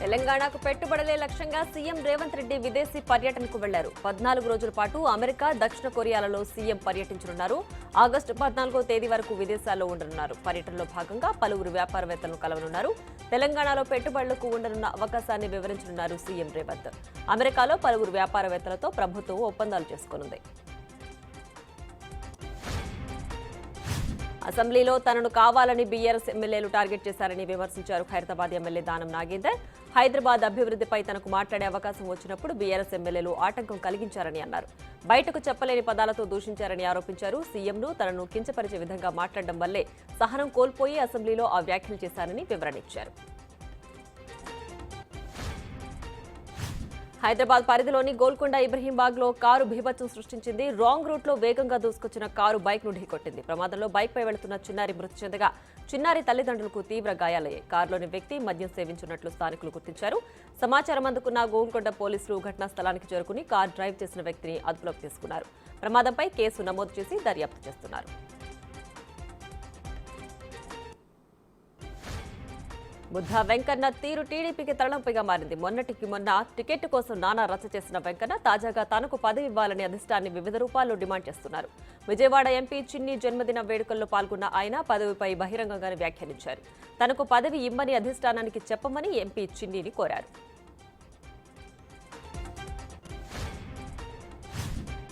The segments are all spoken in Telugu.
తెలంగాణకు పెట్టుబడులే లక్ష్యంగా సీఎం రేవంత్ రెడ్డి విదేశీ పర్యటనకు వెళ్లారు. 14 రోజుల పాటు అమెరికా, దక్షిణ కొరియాలలో సీఎం పర్యటించనున్నారు. ఆగస్టు 14వ తేదీ వరకు విదేశాల్లో ఉండనున్నారు. పర్యటనలో భాగంగా పలువురు వ్యాపారవేత్తలను కలవనున్నారు. తెలంగాణలో పెట్టుబడులకు ఉండనున్న అవకాశాన్ని వివరించనున్నారు సీఎం రేవంత్. అమెరికాలో పలువురు వ్యాపారవేత్తలతో ప్రభుత్వం ఒప్పందాలు చేసుకోనుంది. అసెంబ్లీలో తనను కావాలని బీఆర్ఎస్ ఎమ్మెల్యేలు టార్గెట్ చేశారని విమర్శించారు ఖైరతాబాద్ ఎమ్మెల్యే దానం నాగేందర్. హైదరాబాద్ అభివృద్ధిపై తనకు మాట్లాడే అవకాశం వచ్చినప్పుడు బీఆర్ఎస్ ఎమ్మెల్యేలు ఆటంకం కలిగించారని అన్నారు. బయటకు చెప్పలేని పదాలతో దూషించారని ఆరోపించారు. సీఎంను తనను కించపరిచే విధంగా మాట్లాడడం వల్లే సహనం కోల్పోయి అసెంబ్లీలో ఆ వ్యాఖ్యలు చేశారని వివరణిచ్చారు. హైదరాబాద్ పరిధిలోని గోల్కొండ ఇబ్రహీంబాగ్ లో కారు బీభత్సం సృష్టించింది. రాంగ్ రూట్ లో వేగంగా దూసుకొచ్చిన కారు బైక్ ను ఢీకొట్టింది. ప్రమాదంలో బైక్ పై వెళుతున్న చిన్నారి మృతి చెందగా చిన్నారి తల్లిదండ్రులకు తీవ్ర గాయాలయ్యాయి. కారులోని వ్యక్తి మద్యం సేవించున్నట్లు స్థానికులు గుర్తించారు. సమాచారం అందుకున్న గోల్కొండ పోలీసులు ఘటనా స్థలానికి చేరుకుని కారు డ్రైవ్ చేసిన వ్యక్తిని అదుపులోకి తీసుకున్నారు. ప్రమాదంపై కేసు నమోదు చేసి దర్యాప్తు చేస్తున్నారు. బుద్ధ వెంకన్న తీరు టీడీపీకి తలనొప్పిగా మారింది. మొన్నటికి మొన్న టికెట్ కోసం నానా రచ్చ చేసిన వెంకన్న తాజాగా తనకు పదవి ఇవ్వాలని అధిష్టాన్ని వివిధ రూపాల్లో డిమాండ్ చేస్తున్నారు. విజయవాడ ఎంపీ చిన్ని జన్మదిన వేడుకల్లో పాల్గొన్న ఆయన పదవిపై బహిరంగంగానే వ్యాఖ్యానించారు. తనకు పదవి ఇమ్మని అధిష్టానానికి చెప్పమని ఎంపీ చిన్నిని కోరారు.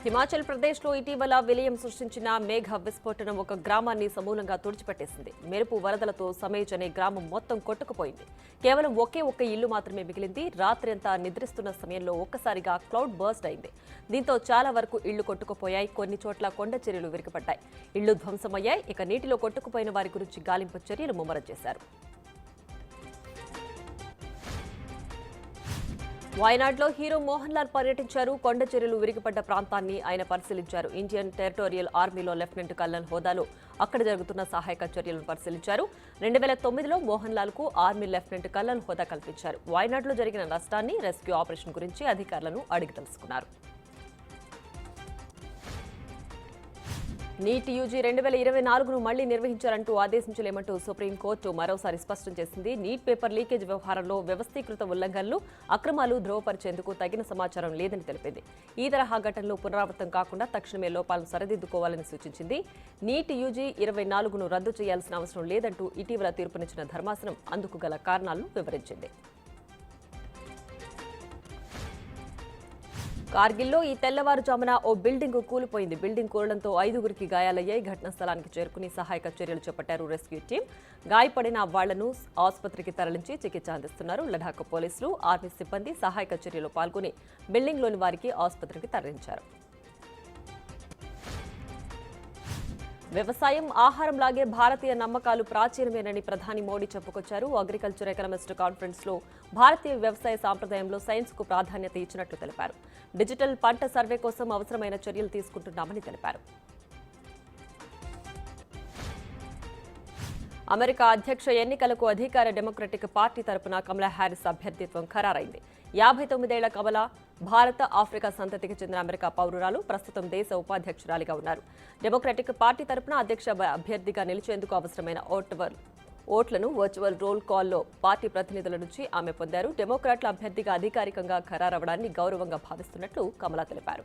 హిమాచల్ ప్రదేశ్లో ఇటీవల విలయం సృష్టించిన మేఘ విస్ఫోటనం ఒక గ్రామాన్ని సమూలంగా తుడిచిపెట్టేసింది. మెరుపు వరదలతో సమేజ్ అనే గ్రామం మొత్తం కొట్టుకుపోయింది. కేవలం ఒకే ఒక్క ఇల్లు మాత్రమే మిగిలింది. రాత్రి అంతా నిద్రిస్తున్న సమయంలో ఒక్కసారిగా క్లౌడ్ బర్స్ట్ అయింది. దీంతో చాలా వరకు ఇళ్లు కొట్టుకుపోయాయి. కొన్ని చోట్ల కొండ చర్యలు విరిగిపడ్డాయి. ఇళ్లు ధ్వంసమయ్యాయి. ఇక నీటిలో కొట్టుకుపోయిన వారి గురించి గాలింపు చర్యలు ముమ్మరం చేశారు. వాయనాడ్లో హీరో మోహన్ లాల్ పర్యటించారు. కొండ చర్యలు విరిగిపడ్డ ప్రాంతాన్ని ఆయన పరిశీలించారు. ఇండియన్ టెరిటోరియల్ ఆర్మీలో లెఫ్టినెంట్ కల్నల్ హోదాలో అక్కడ జరుగుతున్న సహాయక చర్యలను పరిశీలించారు. 2009లో మోహన్ లాల్ కు ఆర్మీ లెఫ్టినెంట్ కల్నల్ హోదా కల్పించారు. వాయనాడ్లో జరిగిన నష్టాన్ని, రెస్క్యూ ఆపరేషన్ గురించి అధికారులను అడిగి తెలుసుకున్నారు. నీట్ యూజీ 2024ను మళ్లీ నిర్వహించాలంటూ ఆదేశించలేమంటూ సుప్రీంకోర్టు మరోసారి స్పష్టం చేసింది. నీట్ పేపర్ లీకేజ్ వ్యవహారంలో వ్యవస్థీకృత ఉల్లంఘనలు, అక్రమాలు ధృవపరిచేందుకు తగిన సమాచారం లేదని తెలిపింది. ఈ తరహా ఘటనలు పునరావృతం కాకుండా తక్షణమే లోపాలను సరిదిద్దుకోవాలని సూచించింది. నీట్ యూజీ 24ను రద్దు చేయాల్సిన అవసరం లేదంటూ ఇటీవల తీర్పునిచ్చిన ధర్మాసనం అందుకు గల కారణాలను వివరించింది. కార్గిల్లో ఈ తెల్లవారుజామున ఓ బిల్డింగ్ కూలిపోయింది. బిల్డింగ్ కూలడంతో 5గురికి గాయాలయ్యాయి. ఘటనా స్థలానికి చేరుకుని సహాయక చర్యలు చేపట్టారు రెస్క్యూ టీం. గాయపడిన వాళ్లను ఆసుపత్రికి తరలించి చికిత్స అందిస్తున్నారు. లడాఖ్ పోలీసులు, ఆర్మీ సిబ్బంది సహాయక చర్యలో పాల్గొని బిల్డింగ్లోని వారికి ఆసుపత్రికి తరలించారు. వ్యవసాయం, ఆహారం లాగే భారతీయ నమ్మకాలు ప్రాచీనమేనని ప్రధాని మోడీ చెప్పుకొచ్చారు. అగ్రికల్చర్ ఎకనామిస్ట్ కాన్ఫరెన్స్ లో భారతీయ వ్యవసాయ సాంప్రదాయంలో సైన్స్ కు ప్రాధాన్యత ఇచ్చినట్లు తెలిపారు. డిజిటల్ పంట సర్వే కోసం అవసరమైన చర్యలు తీసుకుంటున్నామని తెలిపారు. అమెరికా అధ్యక్ష ఎన్నికలకు అధికార డెమోక్రటిక్ పార్టీ తరపున కమలా హ్యారిస్ అభ్యర్థిత్వం ఖరారైంది. 59 ఏళ్ల కమలా భారత, ఆఫ్రికా సంతతికి చెందిన అమెరికా పౌరురాలు. ప్రస్తుతం దేశ ఉపాధ్యక్షురాలిగా ఉన్నారు. డెమోక్రటిక్ పార్టీ తరపున అధ్యక్ష అభ్యర్థిగా నిలిచేందుకు అవసరమైన ఓట్లను వర్చువల్ రోల్ కాల్లో పార్టీ ప్రతినిధుల నుంచి ఆమె పొందారు. డెమోక్రాట్ల అభ్యర్థిగా అధికారికంగా ఖరారవడాన్ని గౌరవంగా భావిస్తున్నట్లు కమలా తెలిపారు.